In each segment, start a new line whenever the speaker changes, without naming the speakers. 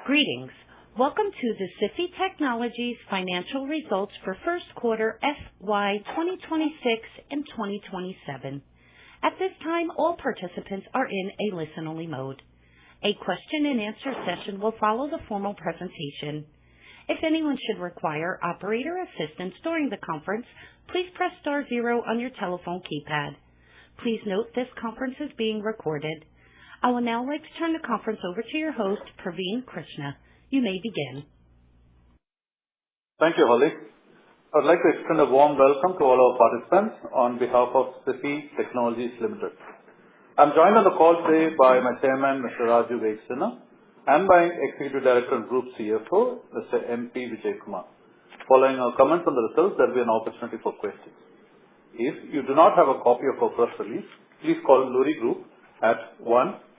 Greetings. Welcome to the Sify Technologies financial results for first quarter FY 2026 and 2027. At this time, all participants are in a listen-only mode. A question and answer session will follow the formal presentation. If anyone should require operator assistance during the conference, please press star 0 on your telephone keypad. Please note this conference is being recorded. I will now like to turn the conference over to your host, Praveen Krishna. You may begin.
Thank you, Holly. I would like to extend a warm welcome to all our participants on behalf of Sify Technologies Limited. I'm joined on the call today by my chairman, Mr. Raju Veksana, and my executive director and group CFO, Mr. MP Vijay Kumar. Following our comments on the results, there will be an opportunity for questions. If you do not have a copy of our press release, please call Luri Group at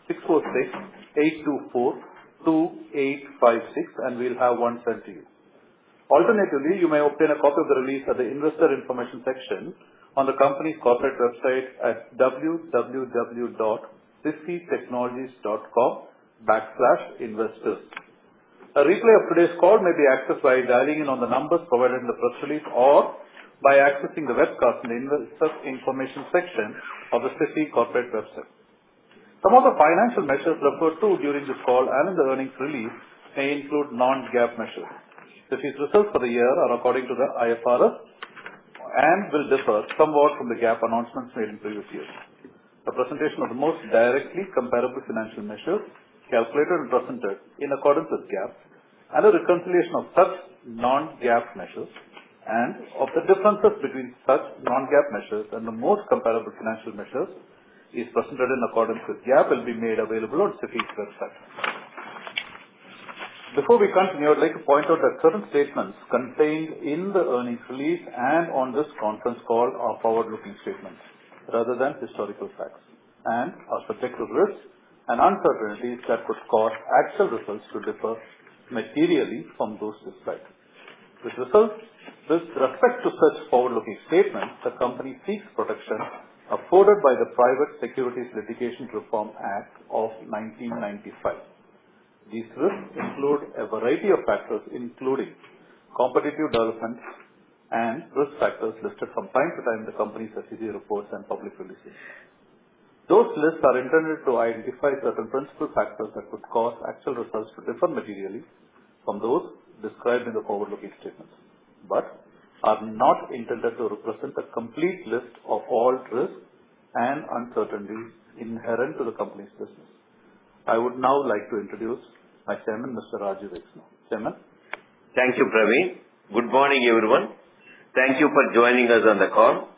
1-646-824-2856 and we'll have one sent to you. Alternatively, you may obtain a copy of the release at the investor information section on the company's corporate website at www.sifytechnologies.com/investors. A replay of today's call may be accessed by dialing in on the numbers provided in the press release or by accessing the webcast in the investor information section of the Sify corporate website. Some of the financial measures referred to during this call and in the earnings release may include non-GAAP measures. Sify's results for the year are according to the IFRS and will differ somewhat from the GAAP announcements made in previous years. The presentation of the most directly comparable financial measures calculated and presented in accordance with GAAP and a reconciliation of such non-GAAP measures and of the differences between such non-GAAP measures and the most comparable financial measures is presented in accordance with GAAP will be made available on Sify's website. Before we continue, I would like to point out that certain statements contained in the earnings release and on this conference call are forward-looking statements rather than historical facts and are subject to risks and uncertainties that could cause actual results to differ materially from those described. With respect to such forward-looking statements, the company seeks protection afforded by the Private Securities Litigation Reform Act of 1995. These risks include a variety of factors including competitive developments and risk factors listed from time to time in the company's SEC reports and public releases. Those lists are intended to identify certain principal factors that could cause actual results to differ materially from those described in the forward-looking statements, but are not intended to represent a complete list of all risks and uncertainties inherent to the company's business. I would now like to introduce my chairman, Mr. Raju Veksana. Chairman.
Thank you, Praveen. Good morning, everyone. Thank you for joining us on the call.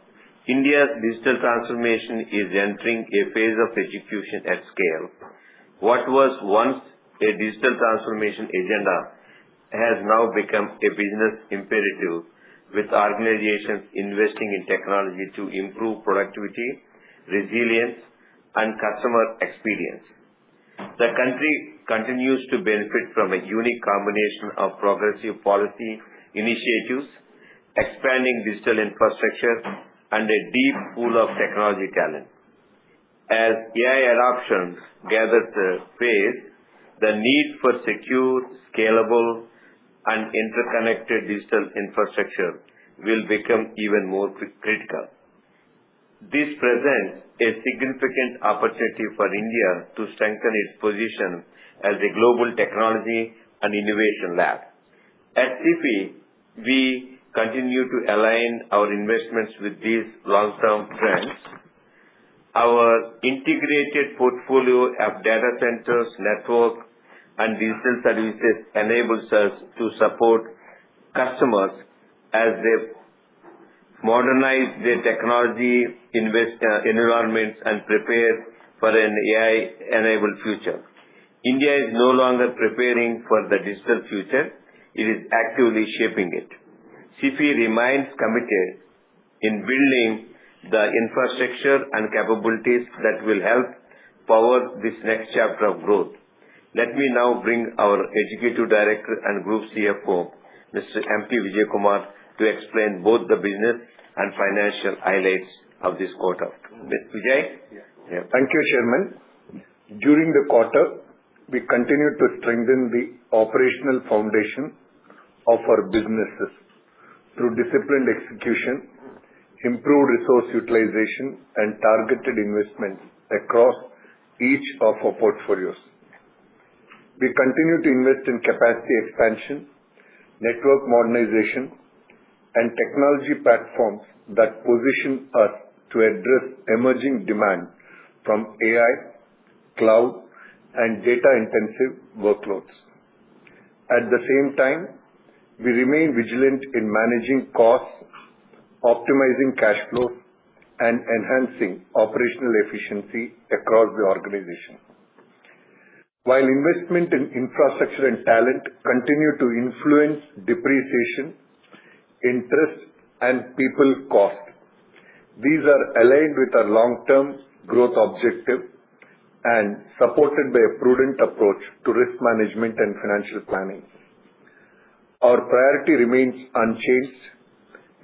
India's digital transformation is entering a phase of execution at scale. What was once a digital transformation agenda has now become a business imperative, with organizations investing in technology to improve productivity, resilience, and customer experience. The country continues to benefit from a unique combination of progressive policy initiatives, expanding digital infrastructure, and a deep pool of technology talent. As AI adoption gathers pace, the need for secure, scalable, and interconnected digital infrastructure will become even more critical. This presents a significant opportunity for India to strengthen its position as a global technology and innovation lab. At Sify, we continue to align our investments with these long-term trends. Our integrated portfolio of data centers, network, and digital services enables us to support customers as they modernize their technology environments and prepare for an AI-enabled future. India is no longer preparing for the digital future, it is actively shaping it. Sify remains committed in building the infrastructure and capabilities that will help power this next chapter of growth. Let me now bring our Executive Director and Group CFO, Mr. MP Vijay Kumar, to explain both the business and financial highlights of this quarter. Vijay?
Thank you, Chairman. During the quarter, we continue to strengthen the operational foundation of our businesses through disciplined execution, improved resource utilization, and targeted investments across each of our portfolios. We continue to invest in capacity expansion, network modernization, and technology platforms that position us to address emerging demand from AI, cloud, and data-intensive workloads. At the same time, we remain vigilant in managing costs, optimizing cash flows, and enhancing operational efficiency across the organization. While investment in infrastructure and talent continue to influence depreciation, interest, and people cost, these are aligned with our long-term growth objective and supported by a prudent approach to risk management and financial planning. Our priority remains unchanged,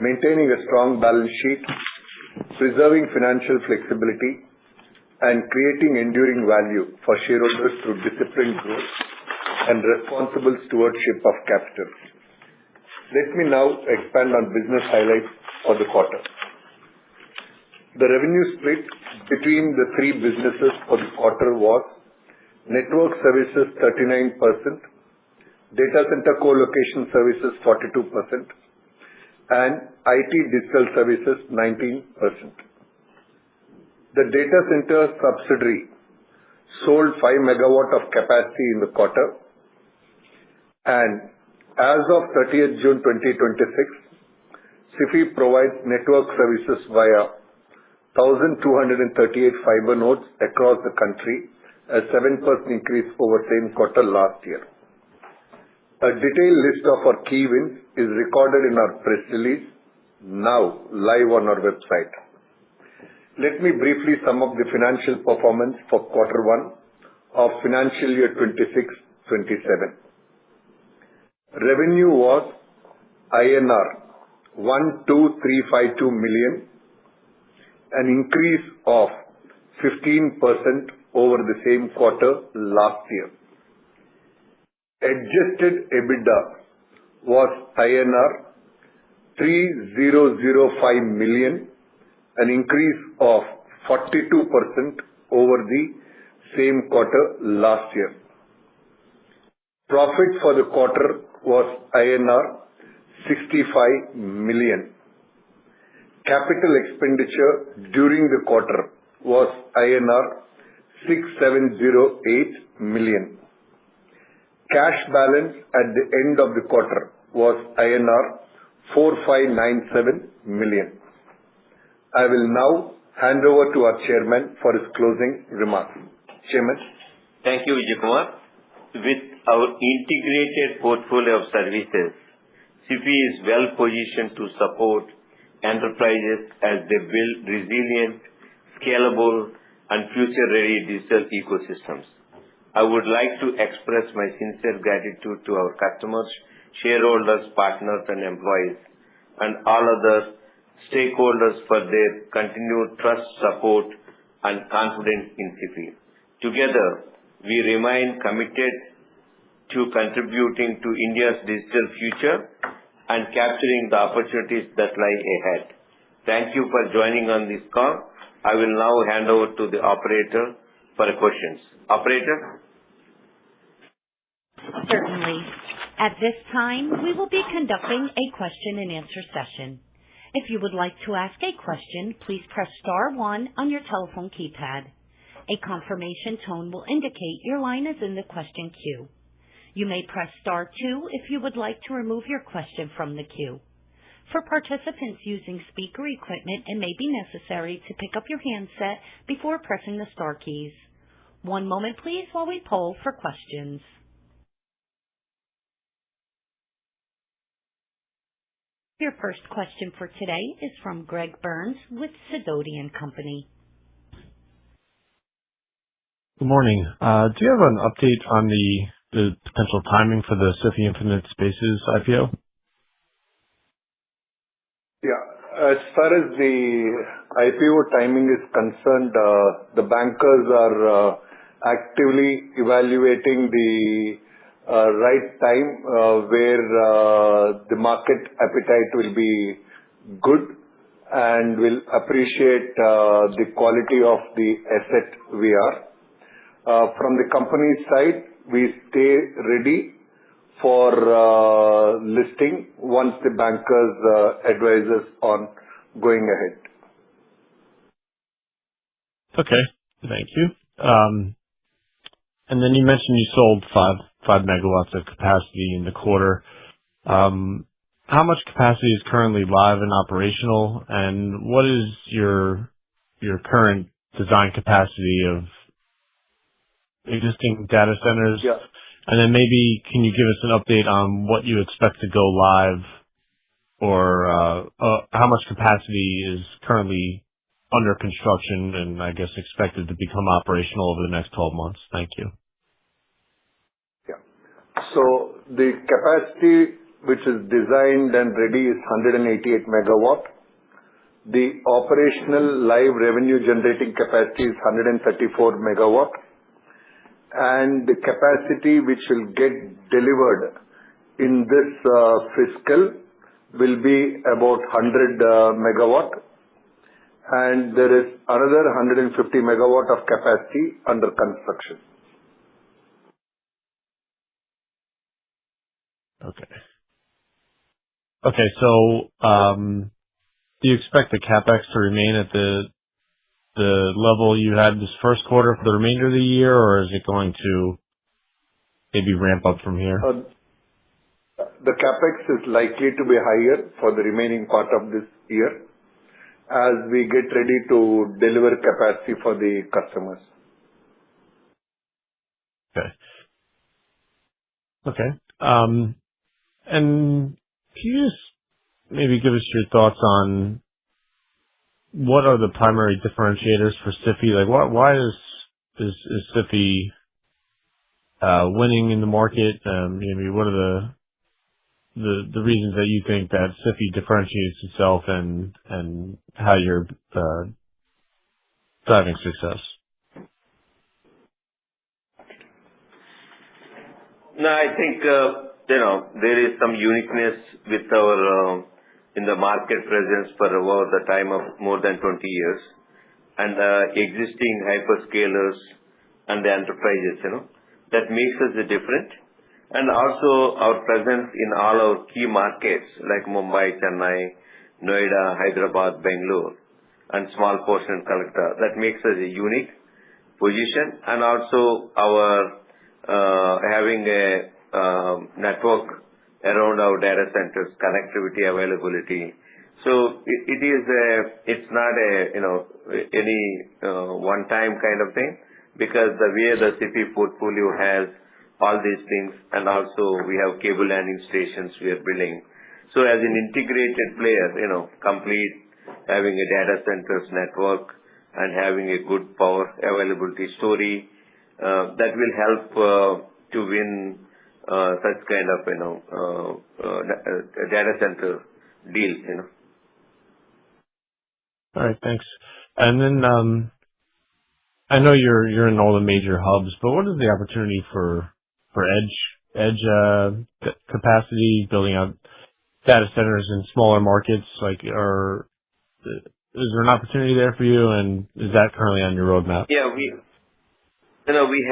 maintaining a strong balance sheet, preserving financial flexibility, and creating enduring value for shareholders through disciplined growth and responsible stewardship of capital. Let me now expand on business highlights for the quarter. The revenue split between the three businesses for the quarter was network services 39%, data center co-location services 42%, and IT digital services 19%. The data center subsidiary sold 5 MW of capacity in the quarter, and as of 30th June 2026, Sify provides network services via 1,238 fiber nodes across the country, a 7% increase over same quarter last year. A detailed list of our key wins is recorded in our press release, now live on our website. Let me briefly sum up the financial performance for quarter one of financial year 26-27. Revenue was INR 12,352 million, an increase of 15% over the same quarter last year. Adjusted EBITDA was INR 3,005 million, an increase of 42% over the same quarter last year. Profit for the quarter was INR 65 million. Capital expenditure during the quarter was INR 6,708 million. Cash balance at the end of the quarter was INR 4,597 million. I will now hand over to our chairman for his closing remarks. Chairman.
Thank you, Vijay Kumar. With our integrated portfolio of services, Sify is well positioned to support enterprises as they build resilient, scalable, and future-ready digital ecosystems. I would like to express my sincere gratitude to our customers, shareholders, partners, and employees, and all other stakeholders for their continued trust, support, and confidence in Sify. Together, we remain committed to contributing to India's digital future and capturing the opportunities that lie ahead. Thank you for joining on this call. I will now hand over to the operator for questions. Operator?
Certainly. At this time, we will be conducting a question and answer session. If you would like to ask a question, please press star 1 on your telephone keypad. A confirmation tone will indicate your line is in the question queue. You may press star 2 if you would like to remove your question from the queue. For participants using speaker equipment, it may be necessary to pick up your handset before pressing the star keys. One moment please while we poll for questions. Your first question for today is from Greg Burns with Sidoti & Company.
Good morning. Do you have an update on the potential timing for the Sify Infinite Spaces IPO?
Yeah. As far as the IPO timing is concerned, the bankers are actively evaluating the right time where the market appetite will be good and will appreciate the quality of the asset we are. From the company side, we stay ready for listing once the bankers advise us on going ahead.
Okay, thank you. And then you mentioned you sold 5 megawatts of capacity in the quarter. How much capacity is currently live and operational, and what is your current design capacity of existing data centers?
Yeah.
And then maybe can you give us an update on what you expect to go live, or how much capacity is currently under construction and I guess expected to become operational over the next 12 months? Thank you.
Yeah. So the capacity which is designed and ready is 188 megawatt. The operational live revenue generating capacity is 134 megawatt. And the capacity which will get delivered in this fiscal will be about 100 megawatt. And there is another 150 megawatt of capacity under construction.
Okay, so do you expect the CapEx to remain at the level you had this first quarter for the remainder of the year, or is it going to maybe ramp up from here?
The CapEx is likely to be higher for the remaining part of this year as we get ready to deliver capacity for the customers.
Okay. And can you just maybe give us your thoughts on what are the primary differentiators for Sify? Like, why is Sify winning in the market? Maybe what are the reasons that you think that Sify differentiates itself and how you're driving success?
No, I think, there is some uniqueness with our, in the market presence for over the time of more than 20 years and existing hyperscalers and the enterprises, that makes us different. And also our presence in all our key markets like Mumbai, Chennai, Noida, Hyderabad, Bangalore, and small portion Calcutta. That makes us a unique position. And also our having a network around our data centers, connectivity, availability. So it's not any one-time kind of thing, because the way the Sify portfolio has all these things, and also we have cable landing stations we are building. So as an integrated player, complete having a data centers network and having a good power availability story, that will help to win such kind of data center deal.
All right, thanks. And then I know you're in all the major hubs, but what is the opportunity for edge capacity, building out data centers in smaller markets? Like, is there an opportunity there for you, and is that currently on your roadmap?
Yeah, we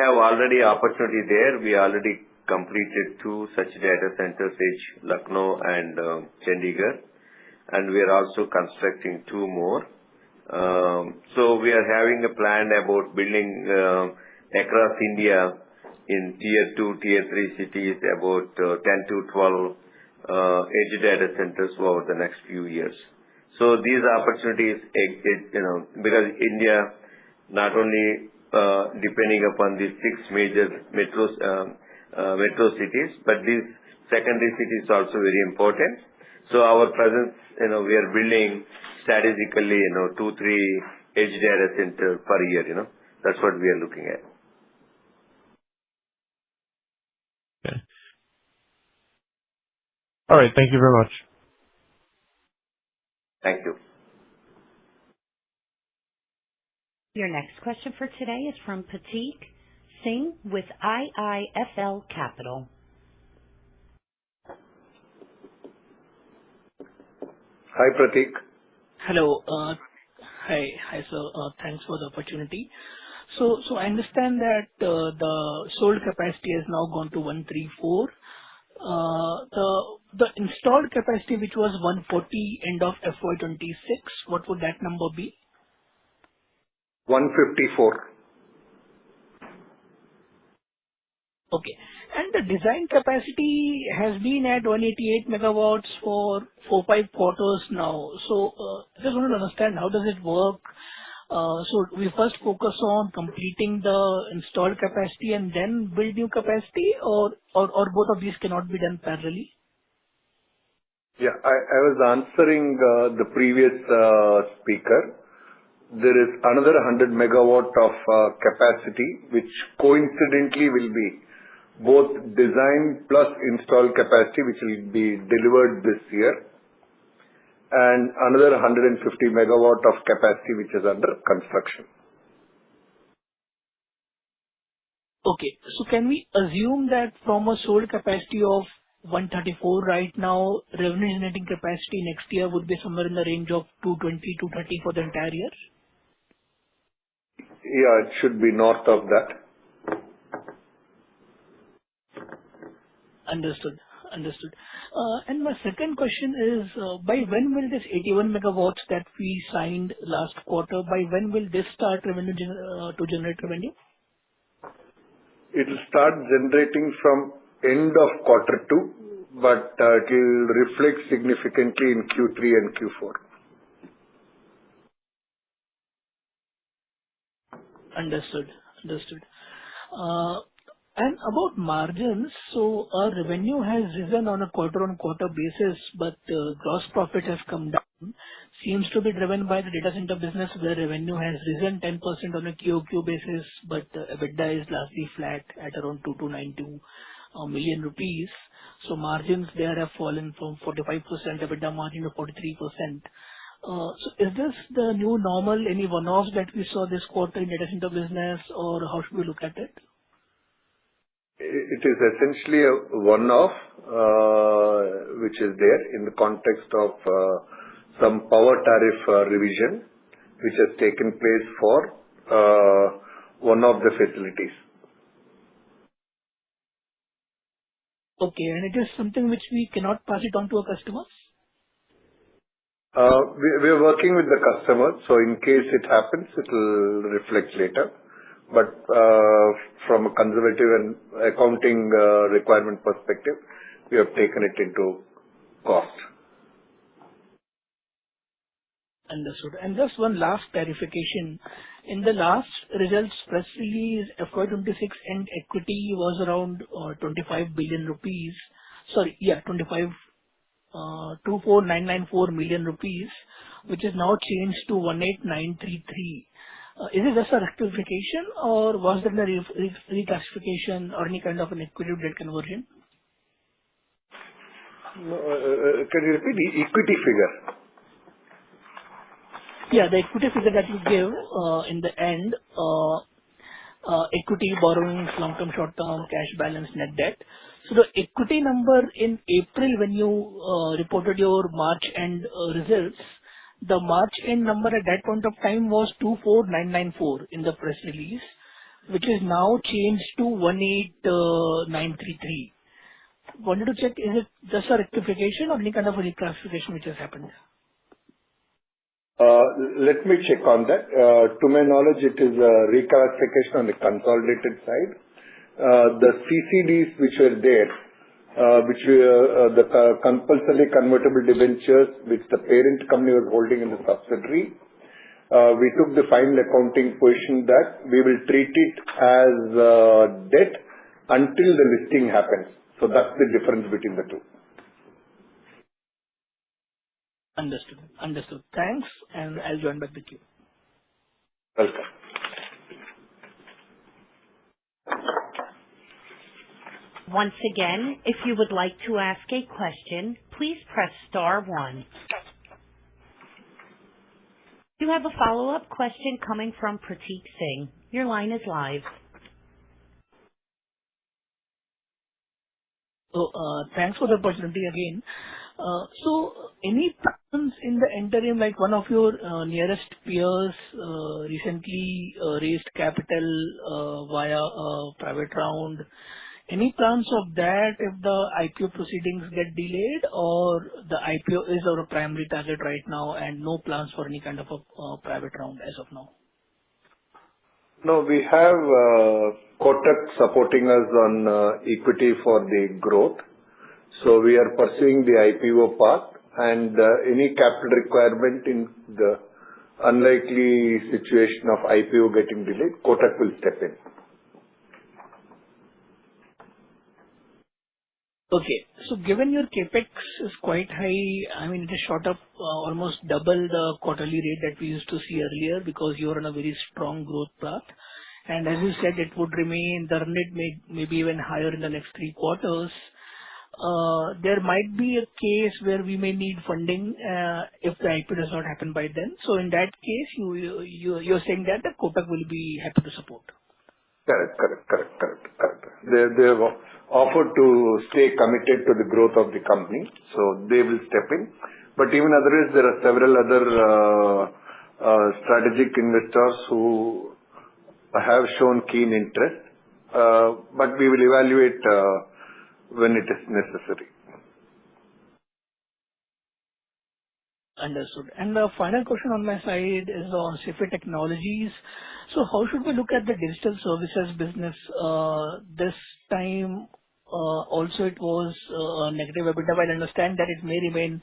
have already opportunity there. We already completed 2 such data centers, Lucknow and Chandigarh, and we are also constructing 2 more. So we are having a plan about building across India in tier 2, tier 3 cities about 10 to 12 edge data centers over the next few years. So these opportunities exist, because India not only depending upon these 6 major metro cities, but these secondary cities also very important. So our presence, we are building strategically, 2-3 edge data center per year. That's what we are looking at.
Okay. All right. Thank you very much.
Thank you.
Your next question for today is from Pratik Singh with IIFL Capital.
Hi, Pratik.
Hello. Hi, sir. Thanks for the opportunity. So I understand that the sold capacity has now gone to 134. The installed capacity, which was 140 end of FY26, what would that number be?
154.
Okay. And the design capacity has been at 188 megawatts for 4-5 quarters now. So just want to understand, how does it work? So we first focus on completing the installed capacity and then build new capacity, or both of these cannot be done parallelly?
Yeah, I was answering the previous speaker. There is another 100 megawatt of capacity, which coincidentally will be both design plus installed capacity, which will be delivered this year, and another 150 megawatt of capacity, which is under construction.
Okay. So can we assume that from a sold capacity of 134 right now, revenue generating capacity next year would be somewhere in the range of 220, 230 for the entire year?
Yeah, it should be north of that.
Understood. And my second question is, by when will this 81 megawatts that we signed last quarter, by when will this start to generate revenue?
It will start generating from end of quarter 2, but it will reflect significantly in Q3 and Q4.
Understood. And about margins, so our revenue has risen on a quarter-on-quarter basis, but gross profit has come down. Seems to be driven by the data center business, where revenue has risen 10% on a QOQ basis, but EBITDA is largely flat at around 2292 million rupees. So margins there have fallen from 45% EBITDA margin to 43%. So is this the new normal, any one-offs that we saw this quarter in data center business, or how should we look at it?
It is essentially a one-off, which is there in the context of some power tariff revision, which has taken place for one of the facilities.
Okay, and it is something which we cannot pass it on to our customers?
We are working with the customer, so in case it happens, it will reflect later. But from a conservative and accounting requirement perspective, we have taken it into cost.
Understood. And just one last clarification. In the last results press release, FY26 and equity was around 25 billion rupees. Sorry, yeah, 24,994 million rupees, which is now changed to 18,933. Is it just a rectification, or was there a reclassification or any kind of an equity to debt conversion?
No, can you repeat the equity figure?
Yeah, the equity figure that you give in the end, equity, borrowings, long-term, short-term, cash balance, net debt. So the equity number in April, when you reported your March end results, the March end number at that point of time was 24,994 in the press release, which is now changed to 18,933. Wanted to check, is it just a rectification or any kind of a reclassification which has happened?
Let me check on that. To my knowledge, it is a reclassification on the consolidated side. The CCDs which were there, the compulsory convertible debentures which the parent company was holding in the subsidiary, we took the final accounting position that we will treat it as debt until the listing happens. So that's the difference between the two.
Understood. Thanks, and I'll join back with you.
Welcome.
Once again, if you would like to ask a question, please press star 1. You have a follow-up question coming from Pratik Singh. Your line is live.
Thanks for the opportunity again. Any plans in the interim, like one of your nearest peers recently raised capital via a private round. Any plans of that if the IPO proceedings get delayed, or the IPO is our primary target right now and no plans for any kind of a private round as of now?
No, we have Kotak supporting us on equity for the growth. So we are pursuing the IPO path, and any capital requirement in the unlikely situation of IPO getting delayed, Kotak will step in.
Okay. So given your CapEx is quite high, I mean, it is shot up almost double the quarterly rate that we used to see earlier because you are on a very strong growth path. And as you said, it would remain, the run rate may be even higher in the next 3 quarters. There might be a case where we may need funding if the IPO does not happen by then. So in that case, you're saying that the Kotak will be happy to support.
Correct. They have offered to stay committed to the growth of the company, so they will step in. But even otherwise, there are several other strategic investors who have shown keen interest, but we will evaluate when it is necessary.
Understood. And the final question on my side is on Sify Technologies. So how should we look at the digital services business? This time also it was negative EBITDA. I understand that it may remain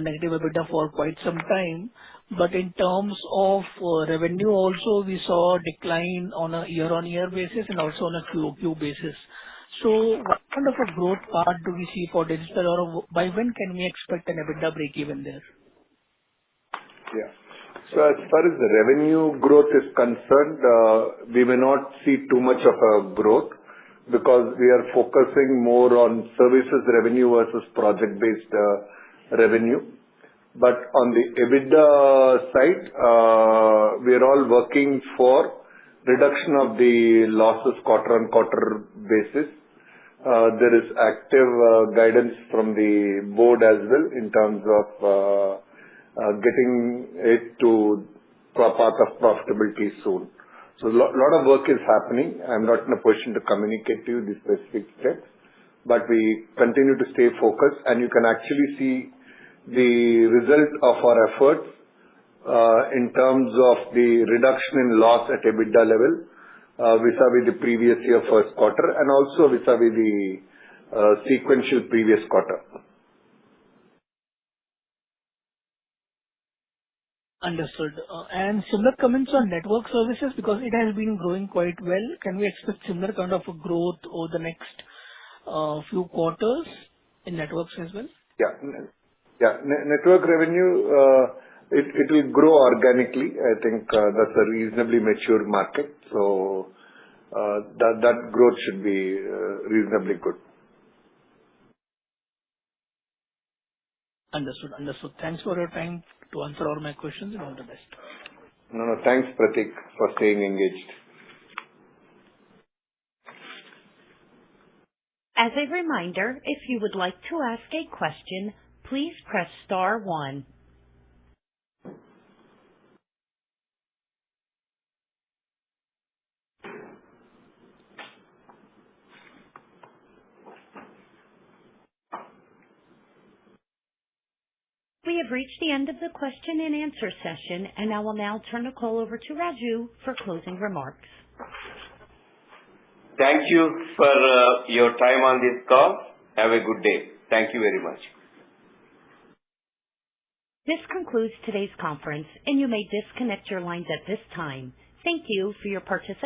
negative EBITDA for quite some time. But in terms of revenue also, we saw a decline on a year-on-year basis and also on a QOQ basis. So what kind of a growth path do we see for digital, or by when can we expect an EBITDA break-even there?
Yeah. So as far as the revenue growth is concerned, we may not see too much of a growth because we are focusing more on services revenue versus project-based revenue. But on the EBITDA side, we are all working for reduction of the losses quarter-on-quarter basis. There is active guidance from the board as well in terms of getting it to a path of profitability soon. So a lot of work is happening. I'm not in a position to communicate to you the specific steps, but we continue to stay focused, and you can actually see the result of our efforts in terms of the reduction in loss at EBITDA level vis-a-vis the previous year first quarter and also vis-a-vis the sequential previous quarter.
Understood. And similar comments on network services, because it has been growing quite well. Can we expect similar kind of a growth over the next few quarters in networks as well?
Yeah. Network revenue, it will grow organically. I think that's a reasonably mature market. So that growth should be reasonably good.
Understood. Thanks for your time to answer all my questions, and all the best.
No. Thanks, Pratik, for staying engaged.
As a reminder, if you would like to ask a question, please press star 1. We have reached the end of the question and answer session, and I will now turn the call over to Raju for closing remarks.
Thank you for your time on this call. Have a good day. Thank you very much.
This concludes today's conference, and you may disconnect your lines at this time. Thank you for your participation.